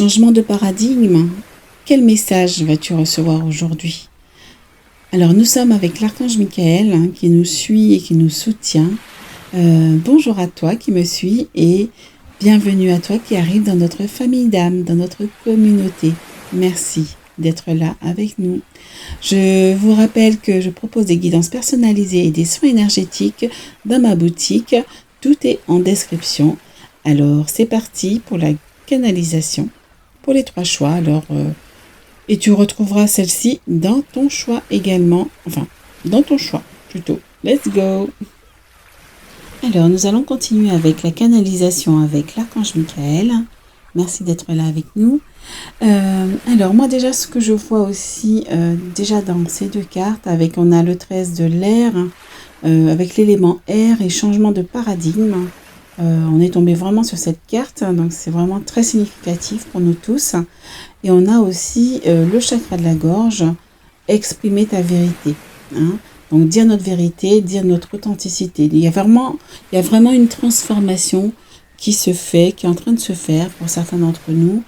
Changement de paradigme. Quel message vas-tu recevoir aujourd'hui? Alors nous sommes avec l'archange Michael qui nous suit et qui nous soutient. Bonjour à toi qui me suis et bienvenue à toi qui arrive dans notre famille d'âmes, dans notre communauté. Merci d'être là avec nous. Je vous rappelle que je propose des guidances personnalisées et des soins énergétiques dans ma boutique. Tout est en description. Alors c'est parti pour la canalisation, pour les 3 choix. Alors, et tu retrouveras celle-ci dans ton choix également. Enfin, dans ton choix plutôt. Let's go! Alors, nous allons continuer avec la canalisation avec l'archange Michael. Merci d'être là avec nous. Alors, moi déjà, ce que je vois aussi, déjà dans ces 2 cartes, on a le 13 de l'air, avec l'élément air et changement de paradigme. On est tombé vraiment sur cette carte, donc c'est vraiment très significatif pour nous tous. Et on a aussi le chakra de la gorge, exprimer ta vérité. Donc dire notre vérité, dire notre authenticité. Il y a vraiment une transformation qui se fait, qui est en train de se faire pour certains d'entre nous.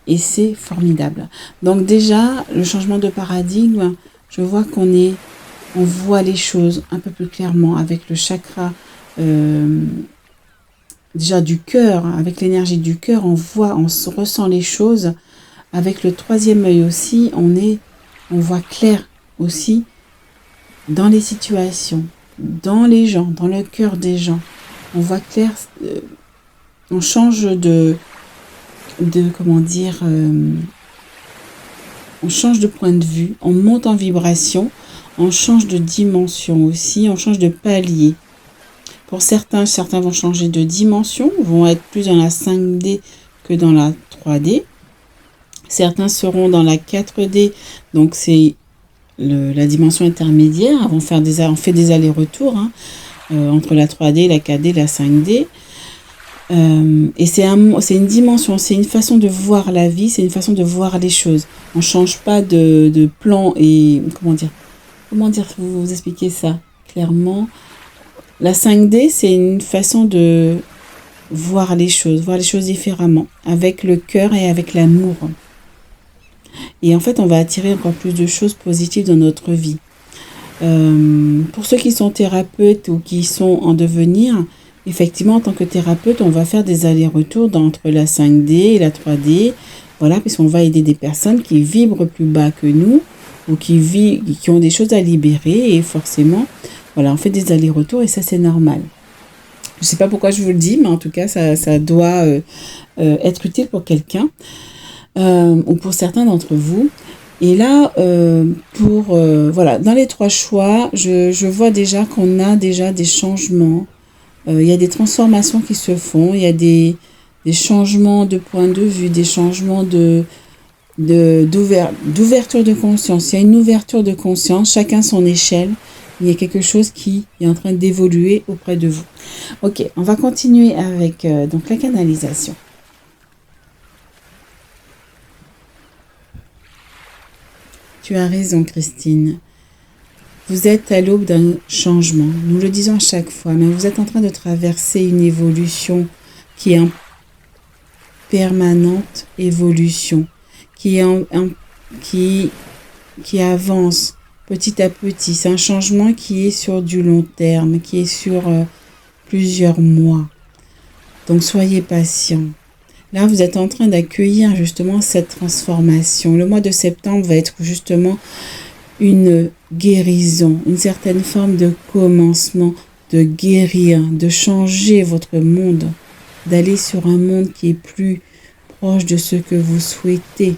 Et c'est formidable. Donc déjà, le changement de paradigme, je vois on voit les choses un peu plus clairement avec le chakra déjà du cœur, avec l'énergie du cœur, on ressent les choses. Avec le 3e œil aussi, on voit clair aussi dans les situations, dans les gens, dans le cœur des gens. On voit clair, on change on change de point de vue, on monte en vibration, on change de dimension aussi, on change de palier. Pour certains vont changer de dimension, vont être plus dans la 5D que dans la 3D. Certains seront dans la 4D, donc c'est la dimension intermédiaire. On fait des allers-retours entre la 3D, la 4D, la 5D. Et c'est une dimension, c'est une façon de voir la vie, c'est une façon de voir les choses. On ne change pas de plan et... Comment dire, vous expliquer ça clairement. La 5D, c'est une façon de voir les choses différemment, avec le cœur et avec l'amour. Et en fait, on va attirer encore plus de choses positives dans notre vie. Pour ceux qui sont thérapeutes ou qui sont en devenir, effectivement, en tant que thérapeute, on va faire des allers-retours entre la 5D et la 3D. Voilà, puisqu'on va aider des personnes qui vibrent plus bas que nous ou qui ont des choses à libérer et forcément... Voilà, on fait des allers-retours et ça, c'est normal. Je ne sais pas pourquoi je vous le dis, mais en tout cas, ça doit être utile pour quelqu'un ou pour certains d'entre vous. Et là, dans les 3 choix, je vois déjà qu'on a déjà des changements. Il y a des transformations qui se font. Il y a des changements de point de vue, des changements d'ouverture de conscience. Il y a une ouverture de conscience, chacun son échelle. Il y a quelque chose qui est en train d'évoluer auprès de vous. Ok, on va continuer avec donc la canalisation. Tu as raison, Christine. Vous êtes à l'aube d'un changement. Nous le disons à chaque fois, mais vous êtes en train de traverser une évolution qui est en permanente évolution, qui avance petit à petit. C'est un changement qui est sur du long terme, qui est sur plusieurs mois. Donc soyez patients. Là, vous êtes en train d'accueillir justement cette transformation. Le mois de septembre va être justement une guérison, une certaine forme de commencement, de guérir, de changer votre monde, d'aller sur un monde qui est plus proche de ce que vous souhaitez.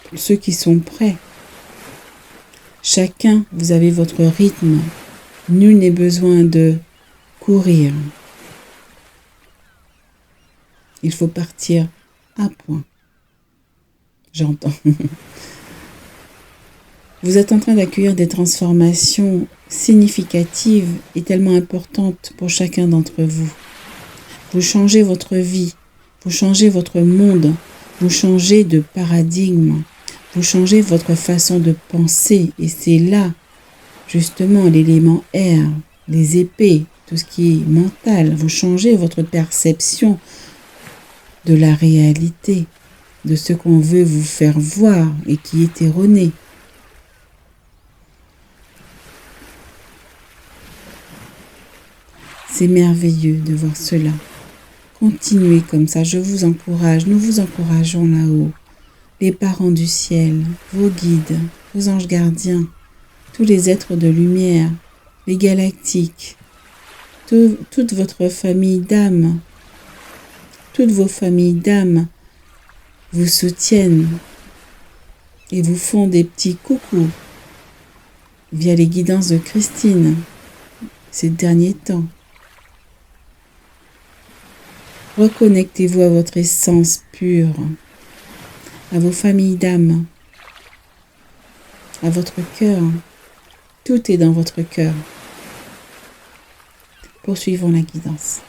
Pour ceux qui sont prêts. Chacun, vous avez votre rythme. Nul n'est besoin de courir. Il faut partir à point. J'entends. Vous êtes en train d'accueillir des transformations significatives et tellement importantes pour chacun d'entre vous. Vous changez votre vie, vous changez votre monde, vous changez de paradigme. Vous changez votre façon de penser et c'est là, justement, l'élément air, les épées, tout ce qui est mental. Vous changez votre perception de la réalité. de ce qu'on veut vous faire voir et qui est erroné. C'est merveilleux de voir cela. Continuez comme ça, je vous encourage, nous vous encourageons là-haut. Les parents du ciel, vos guides, vos anges gardiens, tous les êtres de lumière, les galactiques, toute votre famille d'âmes, toutes vos familles d'âmes vous soutiennent et vous font des petits coucous via les guidances de Christine ces derniers temps. Reconnectez-vous à votre essence pure, à vos familles d'âmes, à votre cœur. Tout est dans votre cœur. Poursuivons la guidance.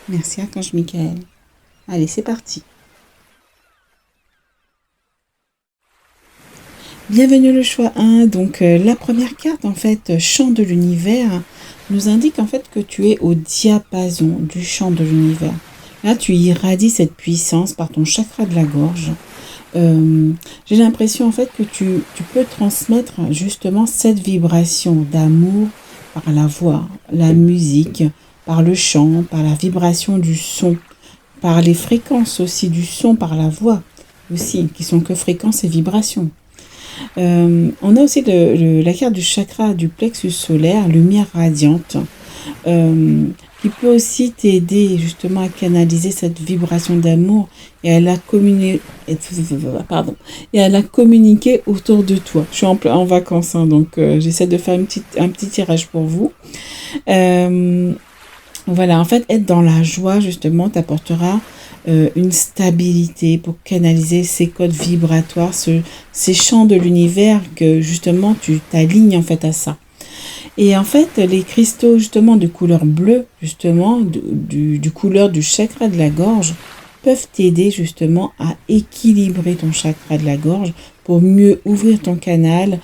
Merci Archange Michael. Allez, c'est parti. Bienvenue le choix 1. Donc la première carte, en fait, chant de l'univers, nous indique en fait que tu es au diapason du chant de l'univers. Là, tu irradies cette puissance par ton chakra de la gorge. J'ai l'impression en fait que tu peux transmettre justement cette vibration d'amour par la voix, la musique, par le chant, par la vibration du son, par les fréquences aussi du son, par la voix aussi, qui sont que fréquences et vibrations. On a aussi la carte du chakra du plexus solaire, lumière radiante, qui peut aussi t'aider justement à canaliser cette vibration d'amour et à la communiquer autour de toi. Je suis en vacances, hein, donc j'essaie de faire un petit tirage pour vous. Voilà, en fait, être dans la joie, justement, t'apportera une stabilité pour canaliser ces codes vibratoires, ces champs de l'univers que, justement, tu t'alignes, en fait, à ça. Et en fait, les cristaux, justement, de couleur bleue, justement, du couleur du chakra de la gorge, peuvent t'aider, justement, à équilibrer ton chakra de la gorge pour mieux ouvrir ton canal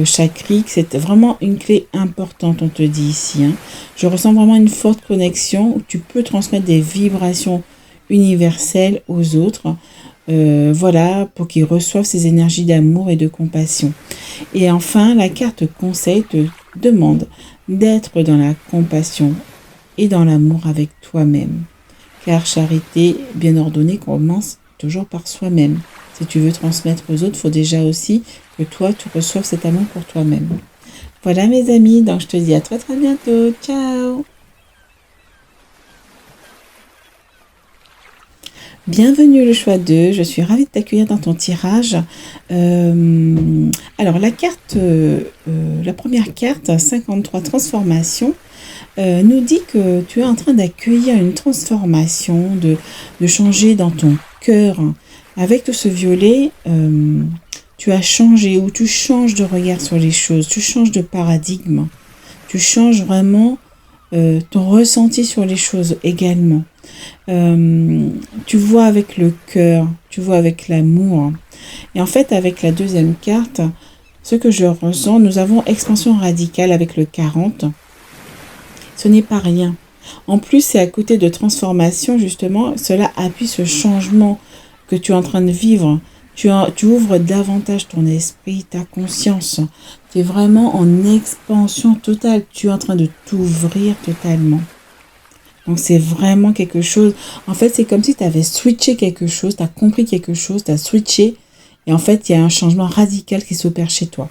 chakrique. C'est vraiment une clé importante, on te dit ici. Hein. Je ressens vraiment une forte connexion où tu peux transmettre des vibrations universelles aux autres. Voilà, pour qu'ils reçoivent ces énergies d'amour et de compassion. Et enfin, la carte conseil te demande d'être dans la compassion et dans l'amour avec toi-même. Car charité bien ordonnée commence toujours par soi-même. Si tu veux transmettre aux autres, il faut déjà aussi que toi, tu reçoives cet amour pour toi-même. Voilà mes amis, donc je te dis à très très bientôt. Ciao! Bienvenue le choix 2, je suis ravie de t'accueillir dans ton tirage. Alors la première carte, 53 transformation, nous dit que tu es en train d'accueillir une transformation, de changer dans ton cœur. Avec tout ce violet, tu as changé ou tu changes de regard sur les choses, tu changes de paradigme, tu changes vraiment ton ressenti sur les choses également. Tu vois avec le cœur, tu vois avec l'amour. Et en fait, avec la deuxième carte, ce que je ressens, nous avons expansion radicale avec le 40. Ce n'est pas rien. En plus, c'est à côté de transformation, justement, cela appuie ce changement que tu es en train de vivre. Tu ouvres davantage ton esprit, ta conscience. Tu es vraiment en expansion totale. Tu es en train de t'ouvrir totalement. Donc, c'est vraiment quelque chose. En fait, c'est comme si tu avais switché quelque chose, tu as compris quelque chose, tu as switché. Et en fait, il y a un changement radical qui s'opère chez toi.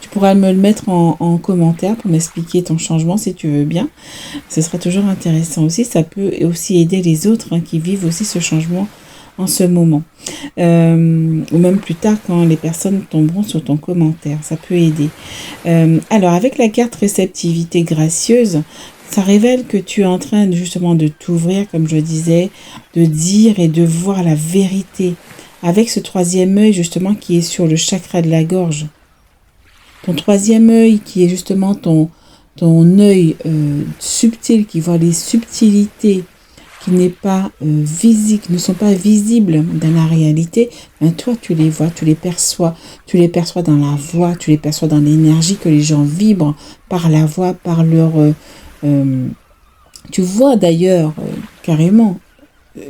Tu pourras me le mettre en commentaire pour m'expliquer ton changement si tu veux bien. Ce sera toujours intéressant aussi. Ça peut aussi aider les autres qui vivent aussi ce changement en ce moment. Ou même plus tard quand les personnes tomberont sur ton commentaire. Ça peut aider. Alors, avec la carte réceptivité gracieuse, ça révèle que tu es en train justement de t'ouvrir, comme je disais, de dire et de voir la vérité. Avec ce troisième œil justement qui est sur le chakra de la gorge. Ton troisième œil qui est justement ton œil subtil, qui voit les subtilités, qui n'est pas visible, qui ne sont pas visibles dans la réalité, ben toi tu les vois, tu les perçois dans la voix, tu les perçois dans l'énergie que les gens vibrent par la voix, par leur... tu vois d'ailleurs carrément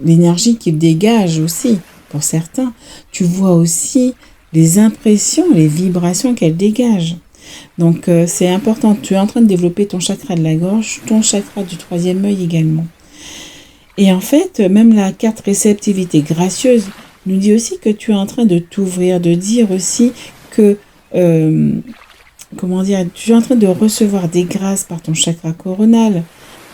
l'énergie qu'ils dégagent aussi. pour certains, tu vois aussi les impressions, les vibrations qu'elle dégage. Donc, c'est important. Tu es en train de développer ton chakra de la gorge, ton chakra du troisième œil également. Et en fait, même la carte réceptivité gracieuse nous dit aussi que tu es en train de t'ouvrir, de dire aussi que, tu es en train de recevoir des grâces par ton chakra coronal.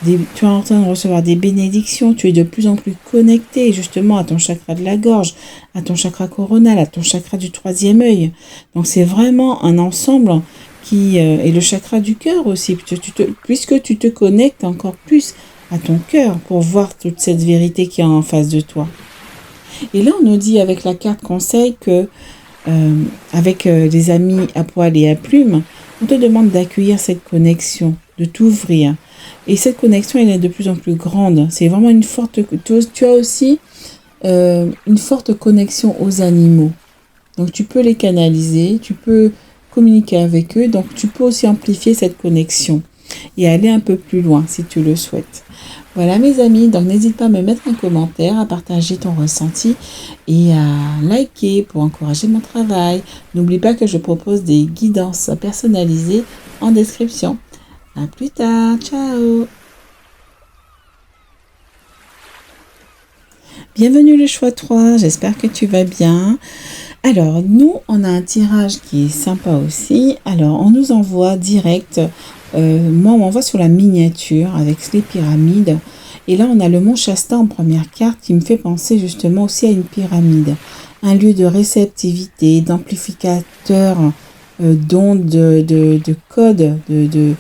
Tu es en train de recevoir des bénédictions, tu es de plus en plus connecté justement à ton chakra de la gorge, à ton chakra coronal, à ton chakra du troisième œil. Donc c'est vraiment un ensemble qui est le chakra du cœur aussi, puisque tu te connectes encore plus à ton cœur pour voir toute cette vérité qui est en face de toi. Et là, on nous dit avec la carte conseil que avec les amis à poil et à plumes, on te demande d'accueillir cette connexion, de t'ouvrir. Et cette connexion, elle est de plus en plus grande. C'est vraiment une forte... Tu as aussi une forte connexion aux animaux. Donc, tu peux les canaliser, tu peux communiquer avec eux. Donc, tu peux aussi amplifier cette connexion et aller un peu plus loin si tu le souhaites. Voilà mes amis, donc n'hésite pas à me mettre un commentaire, à partager ton ressenti et à liker pour encourager mon travail. N'oublie pas que je propose des guidances personnalisées en description. À plus tard, ciao. Bienvenue le choix 3, j'espère que tu vas bien. Alors, nous, on a un tirage qui est sympa aussi. Alors, on nous envoie direct, moi, on m'envoie sur la miniature avec les pyramides. Et là, on a le mont Shasta en première carte qui me fait penser justement aussi à une pyramide. Un lieu de réceptivité, d'amplificateur, d'ondes, de codes, de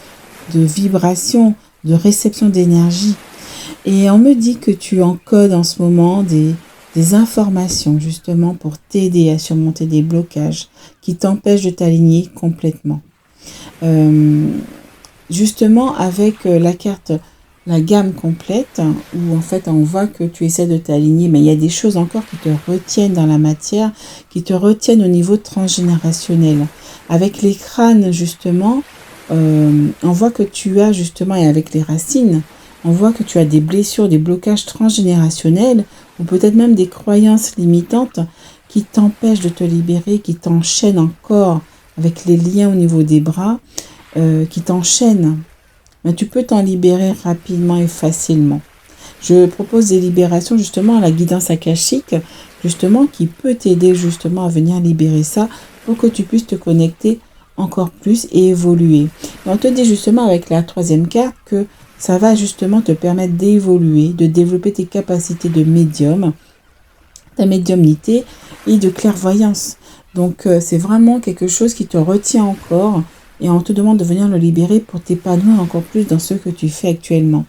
vibrations, de réception d'énergie. Et on me dit que tu encodes en ce moment des informations justement pour t'aider à surmonter des blocages qui t'empêchent de t'aligner complètement. Justement avec la carte, la gamme complète, où en fait on voit que tu essaies de t'aligner, mais il y a des choses encore qui te retiennent dans la matière, qui te retiennent au niveau transgénérationnel. Avec les crânes justement, on voit que tu as justement, et avec les racines, on voit que tu as des blessures, des blocages transgénérationnels, ou peut-être même des croyances limitantes qui t'empêchent de te libérer, qui t'enchaînent encore avec les liens au niveau des bras, qui t'enchaînent. Mais tu peux t'en libérer rapidement et facilement. Je propose des libérations justement à la guidance akashique, justement qui peut t'aider justement à venir libérer ça pour que tu puisses te connecter encore plus et évoluer. Et on te dit justement avec la troisième carte que ça va justement te permettre d'évoluer, de développer tes capacités de médium, ta médiumnité et de clairvoyance. Donc c'est vraiment quelque chose qui te retient encore et on te demande de venir le libérer pour t'épanouir encore plus dans ce que tu fais actuellement.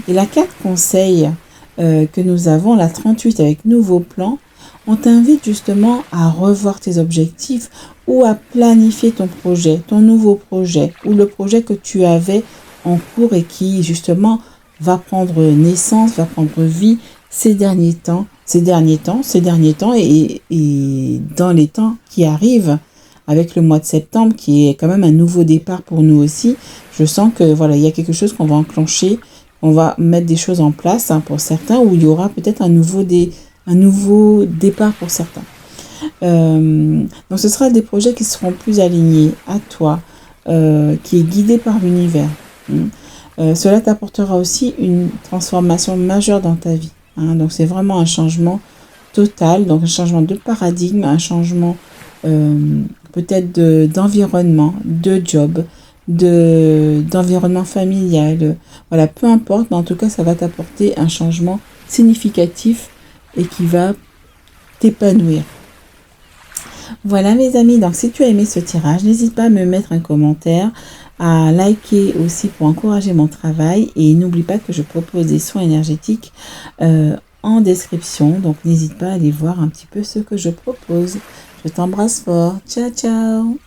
Et la carte conseil que nous avons, la 38 avec nouveau plan, on t'invite justement à revoir tes objectifs ou à planifier ton projet, ton nouveau projet ou le projet que tu avais en cours et qui justement va prendre naissance, va prendre vie ces derniers temps et dans les temps qui arrivent avec le mois de septembre qui est quand même un nouveau départ pour nous aussi. Je sens que voilà, il y a quelque chose qu'on va enclencher, on va mettre des choses en place pour certains où il y aura peut-être un nouveau départ pour certains. Donc ce sera des projets qui seront plus alignés à toi, qui est guidé par l'univers. Cela t'apportera aussi une transformation majeure dans ta vie. Donc c'est vraiment un changement total, donc un changement de paradigme, un changement peut-être d'environnement, de job, d'environnement familial. Voilà, peu importe, mais en tout cas ça va t'apporter un changement significatif et qui va t'épanouir. Voilà mes amis, donc si tu as aimé ce tirage, n'hésite pas à me mettre un commentaire, à liker aussi pour encourager mon travail et n'oublie pas que je propose des soins énergétiques en description, donc n'hésite pas à aller voir un petit peu ce que je propose. Je t'embrasse fort, ciao ciao.